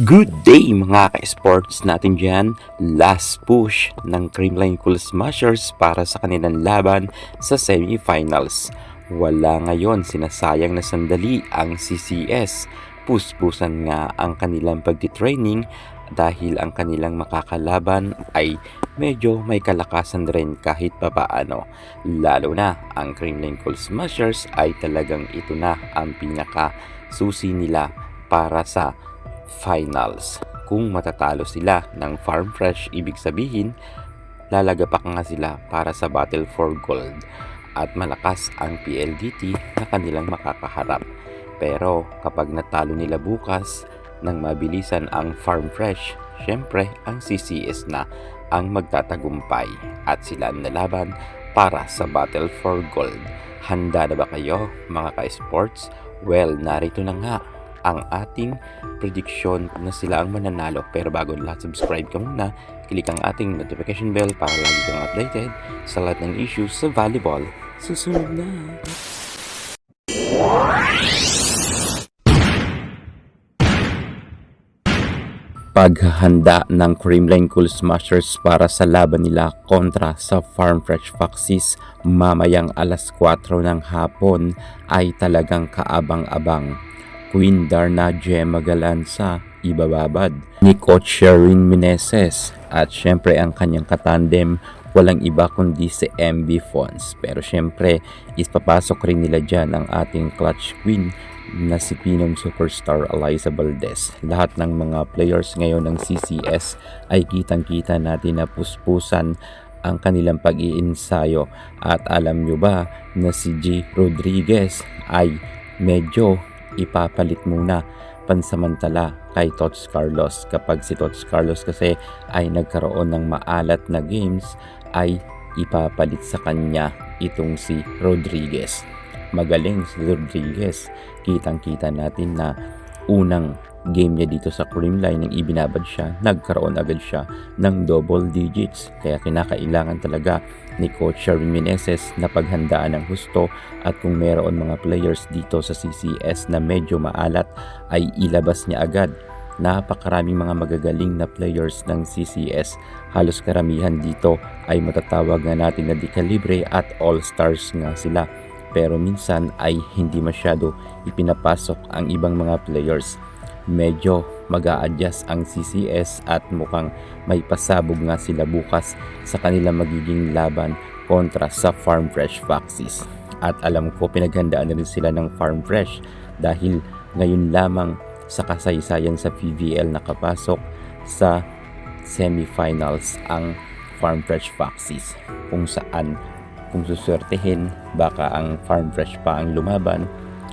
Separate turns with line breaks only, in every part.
Good day mga ka-sports natin dyan. Last push ng Creamline Cool Smashers para sa kanilang laban sa semifinals. Wala ngayon sinasayang na sandali ang CCS. Puspusan nga ang kanilang pagtitraining dahil ang kanilang makakalaban ay medyo may kalakasan rin kahit papaano. Lalo na ang Creamline Cool Smashers ay talagang ito na ang pinaka susi nila para sa finals. Kung matatalo sila ng Farm Fresh, ibig sabihin lalagapak nga sila para sa Battle for Gold at malakas ang PLDT na kanilang makakaharap. Pero kapag natalo nila bukas ng mabilisan ang Farm Fresh, syempre ang CCS na ang magtatagumpay at sila ang nalaban para sa Battle for Gold. Handa na ba kayo mga ka-sports? Well, narito na nga ang ating prediction na sila ang mananalo. Pero bago lahat, subscribe ka muna, click ang ating notification bell para lagi kang updated sa lahat ng issues sa volleyball. Susunod na! Paghahanda ng Creamline Cool Smashers para sa laban nila kontra sa Farm Fresh Foxes mamayang alas 4 ng hapon ay talagang kaabang-abang. Queen Darna Gemma Galanza ibababad ni Coach Sherwin Meneses at syempre ang kanyang katandem walang iba kundi si MB Fons. Pero syempre ispapasok rin nila dyan ang ating clutch queen na si Pinom superstar Eliza Valdez. Lahat ng mga players ngayon ng CCS ay kitang-kita natin na puspusan ang kanilang pag-iinsayo. At alam nyo ba na si G. Rodriguez ay medyo ipapalit muna pansamantala kay Tots Carlos. Kapag si Tots Carlos kasi ay nagkaroon ng maalat na games, ay ipapalit sa kanya itong si Rodriguez. Magaling si Rodriguez. Kitang-kita natin na unang game niya dito sa Creamline nang ibinabad siya, nagkaroon agad siya ng double digits. Kaya kinakailangan talaga ni Coach Sherwin Meneses na paghandaan ng husto at kung meron mga players dito sa CCS na medyo maalat ay ilabas niya agad. Napakaraming mga magagaling na players ng CCS. Halos karamihan dito ay matatawag na natin na di-calibre at all-stars nga sila. Pero minsan ay hindi masyado ipinapasok ang ibang mga players. Medyo mag-a-adjust ang CCS at mukhang may pasabog nga sila bukas sa kanilang magiging laban kontra sa Farm Fresh Foxes. At alam ko pinaghandaan na rin sila ng Farm Fresh dahil ngayon lamang sa kasaysayan sa PVL nakapasok sa semifinals ang Farm Fresh Foxes, kung saan kung suswertehin baka ang Farm Fresh pa ang lumaban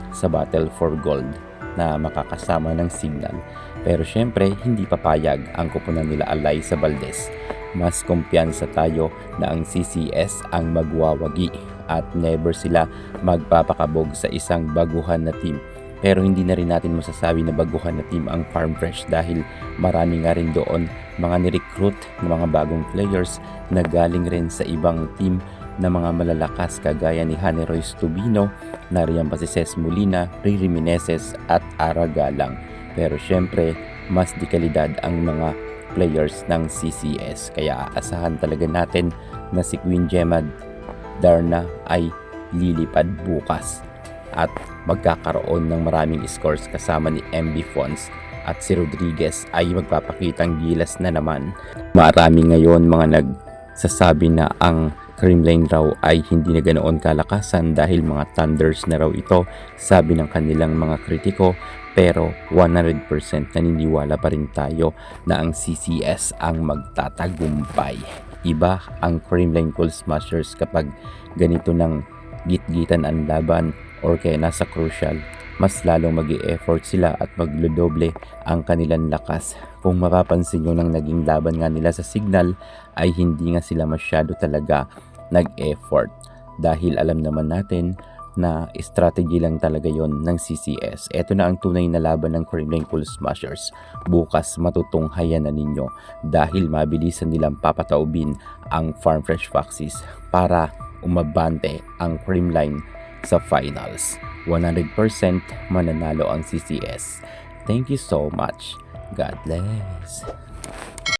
sa Battle for Gold na makakasama ng Signal. Pero syempre hindi papayag ang kupunan nila Eliza Valdez. Mas kumpiyansa tayo na ang CCS ang magwawagi at never sila magpapakabog sa isang baguhan na team. Pero hindi na rin natin masasabi na baguhan na team ang Farm Fresh dahil marami nga rin doon mga ni-recruit na mga bagong players na galing rin sa ibang team na mga malalakas kagaya ni Hanny Royce Tubino, nariyan pa si Ces Molina, Riri Meneses at Ara Galang. Pero syempre, mas di kalidad ang mga players ng CCS. Kaya aasahan talaga natin na si Queen Gemma Darna ay lilipad bukas at magkakaroon ng maraming scores kasama ni MB Fons at si Rodriguez ay magpapakitang gilas na naman. Marami ngayon mga nagsasabi na ang Creamline raw ay hindi na ganoon kalakasan dahil mga Thunders na raw ito, sabi ng kanilang mga kritiko. Pero 100% naniniwala pa rin tayo na ang CCS ang magtatagumpay. Iba ang Creamline Cool Smashers kapag ganito ng gitgitan ang laban or kaya nasa crucial, mas lalong mag-i-effort sila at magludoble ang kanilang lakas. Kung mapapansin nyo nang naging laban nga nila sa Signal ay hindi nga sila masyado talaga nag-effort dahil alam naman natin na strategy lang talaga yon ng CCS. Ito na ang tunay na laban ng Creamline Cool Smashers. Bukas matutunghayan na ninyo dahil mabilisan nilang papataubin ang Farm Fresh Foxes para umabante ang Creamline sa finals. 100% mananalo ang CCS. Thank you so much. God bless.